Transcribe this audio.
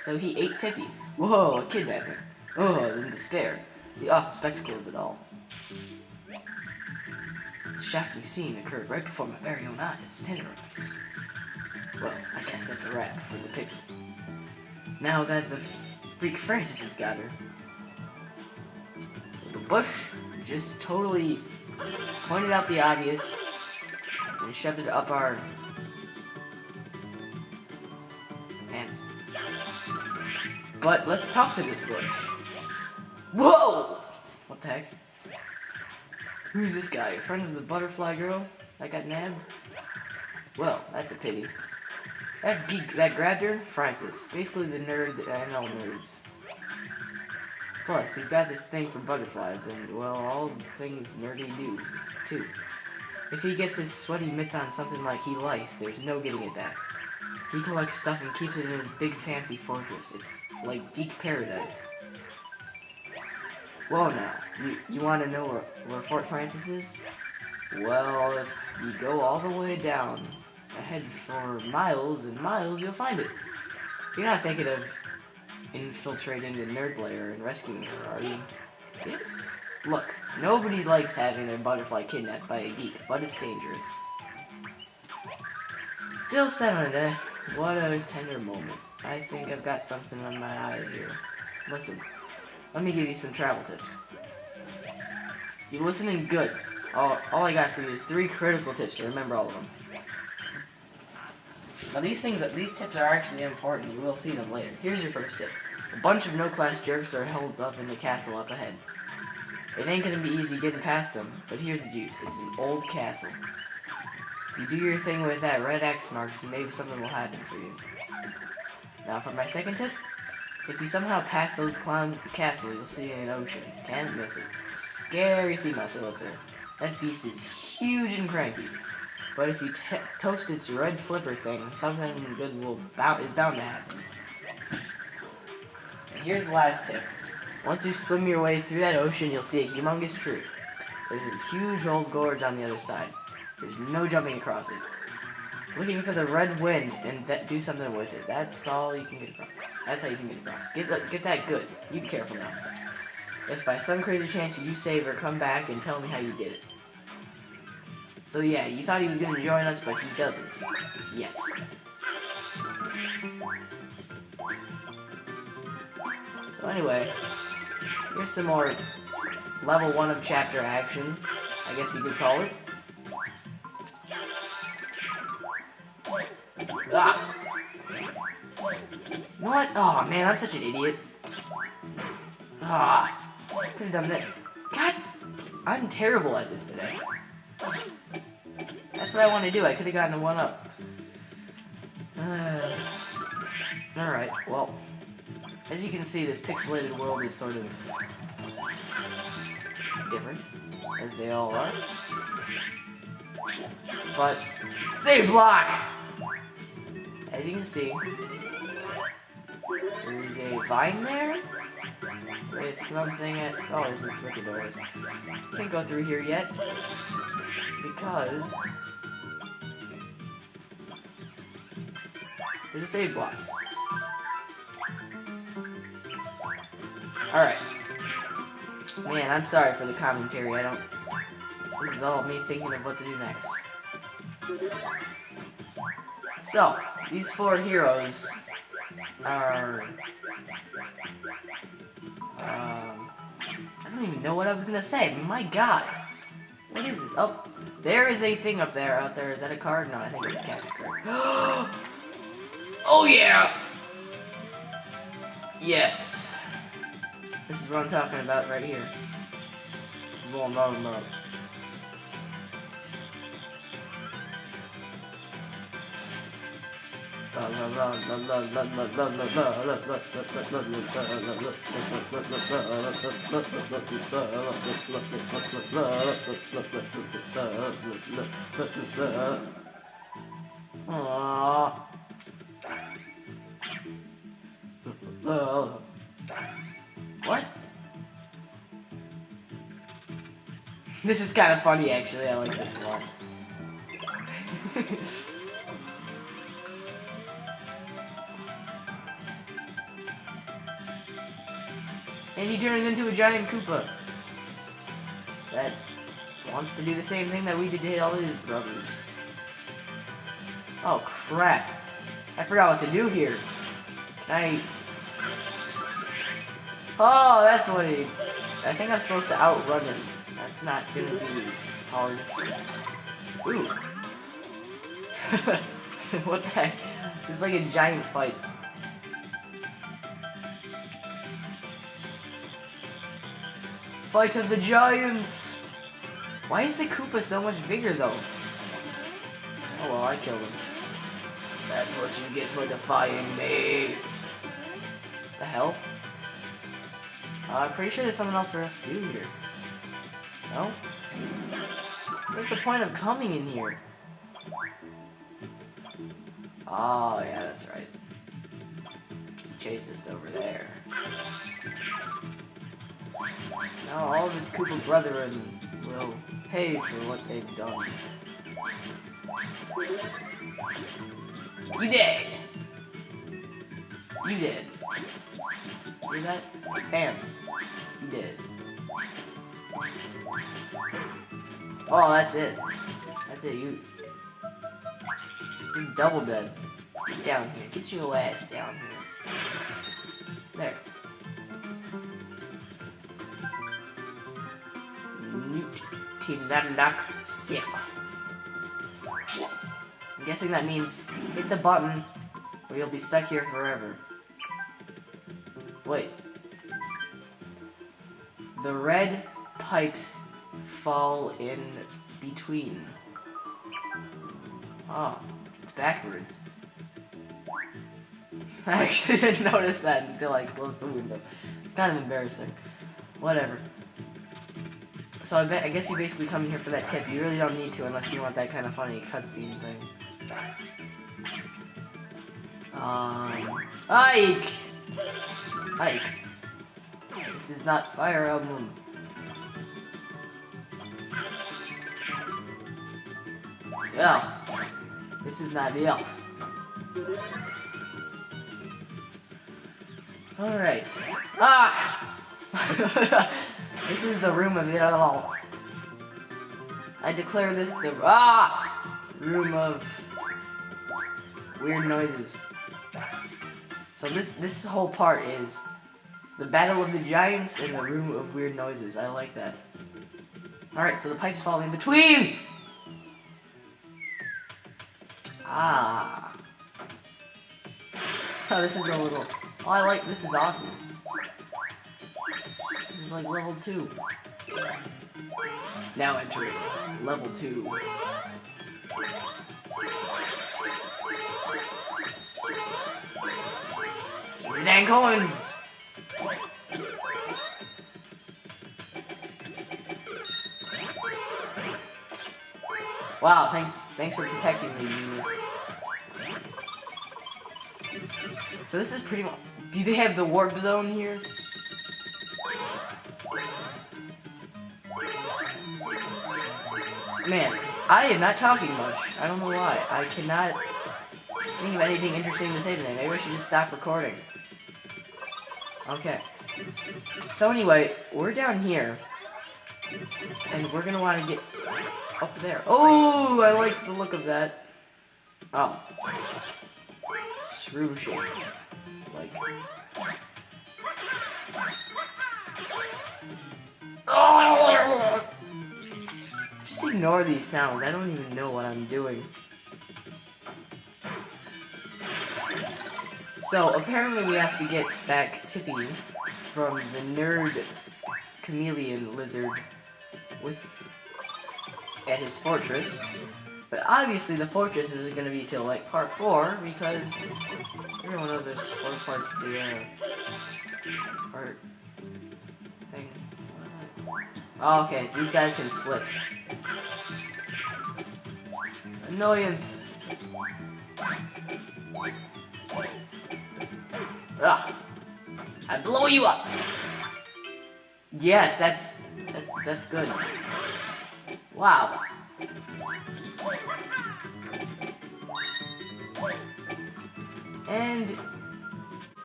So he ate Tippy. Whoa, a kidnapping. Oh, in despair. The awful spectacle of it all. The shocking scene occurred right before my very own eyes, tender eyes. Well, I guess that's a wrap for the pixel. Now that the freak Francis has got her. So the bush just totally pointed out the obvious and shoved it up our pants. But let's talk to this bush. Whoa! What the heck? Who's this guy? A friend of the butterfly girl that got nabbed? Well, that's a pity. That geek that grabbed her? Francis. Basically the nerd that I know nerds. Plus, he's got this thing for butterflies, and, well, all the things nerdy do, too. If he gets his sweaty mitts on something like he likes, there's no getting it back. He collects stuff and keeps it in his big fancy fortress. It's like geek paradise. Well now, you want to know where Fort Francis is? Well, if you go all the way down, ahead for miles and miles, you'll find it. You're not thinking of infiltrating the nerd lair and rescuing her, are you? Yes. Look, nobody likes having their butterfly kidnapped by a geek, but it's dangerous. Still sentiment, eh? What a tender moment. I think I've got something on my eye here. Listen, let me give you some travel tips. You listening good. All I got for you is 3 critical tips, so remember all of them. Now these tips are actually important. You will see them later. Here's your first tip. A bunch of no-class jerks are held up in the castle up ahead. It ain't gonna be easy getting past them, but here's the juice. It's an old castle. You do your thing with that red X marks and maybe something will happen for you. Now for my second tip, if you somehow pass those clowns at the castle, you'll see an ocean. Can't miss it. Scary sea mouse it looks there. That beast is huge and cranky. But if you toast its red flipper thing, something good is bound to happen. And here's the last tip. Once you swim your way through that ocean, you'll see a humongous tree. There's a huge old gorge on the other side. There's no jumping across it. Looking for the red wind and do something with it. That's all you can get across. That's how you can get across. Get that good. You be careful now. If by some crazy chance you save her, come back and tell me how you did it. So yeah, you thought he was going to join us, but he doesn't. Yet. So anyway, here's some more level 1 of chapter action, I guess you could call it. Ah! What? Oh man, I'm such an idiot. Ah! Could have done that. God! I'm terrible at this today. That's what I want to do. I could have gotten a 1-up. Alright, well. As you can see, this pixelated world is sort of different, as they all are. But, save block! As you can see, there's a vine there with something at... Oh, there's a wicked doors. Can't go through here yet because there's a save block. Alright. Man, I'm sorry for the commentary. This is all me thinking of what to do next. So, these 4 heroes are... I don't even know what I was gonna say. My god. What is this? Oh, there is a thing out there. Is that a card? No, I think it's a capture card. Oh yeah! Yes. This is what I'm talking about right here. This is what I'm talking about. What? This is kind of funny, actually. I like this a lot. And he turns into a giant Koopa that wants to do the same thing that we did to all his brothers. Oh crap. I forgot what to do here. Oh, that's what he... I think I'm supposed to outrun him. That's not gonna be hard. Ooh. What the heck? It's like a giant fight. Fight of the giants! Why is the Koopa so much bigger though? Oh well, I killed him. That's what you get for defying me. The hell? I'm pretty sure there's something else for us to do here. No? What's the point of coming in here? Oh, yeah, that's right. Chase us over there. Now all of his Koopa brethren will pay for what they've done. You dead! You dead. Hear that? Bam. You dead. Oh, that's it. That's it, you're double dead. Get down here. Get your ass down here. There. Newt-tilalak sick. I'm guessing that means hit the button or you'll be stuck here forever. Wait. The red pipes fall in between. Oh, it's backwards. I actually didn't notice that until I closed the window. It's kind of embarrassing. Whatever. So I guess you basically come here for that tip. You really don't need to unless you want that kind of funny cutscene thing. Ike! Ike. This is not Fire Emblem. Ugh. This is not it. Alright. Ah! This is the room of it all. I declare this the room of weird noises. So this whole part is the Battle of the Giants and the Room of Weird Noises. I like that. Alright, so the pipes fall in between! Ah. Oh, this is a little... Oh, I like... This is awesome. This is like level 2. Now entering level 2. Dang coins! Wow, thanks for protecting me, Venus. So this is pretty much... Do they have the warp zone here? Man, I am not talking much. I don't know why. I cannot think of anything interesting to say today. Maybe I should just stop recording. Okay. So anyway, we're down here. And we're gonna want to get up there. Oh, I like the look of that. Oh. Shrew shape. Like. Oh! Just ignore these sounds. I don't even know what I'm doing. So, apparently we have to get back Tippy from the nerd chameleon lizard at his fortress. But obviously the fortress isn't going to be till like part 4 because everyone knows there's 4 parts to part thing. Oh, okay, these guys can flip. Annoyance. Ugh. I blow you up. Yes, that's good. Wow. And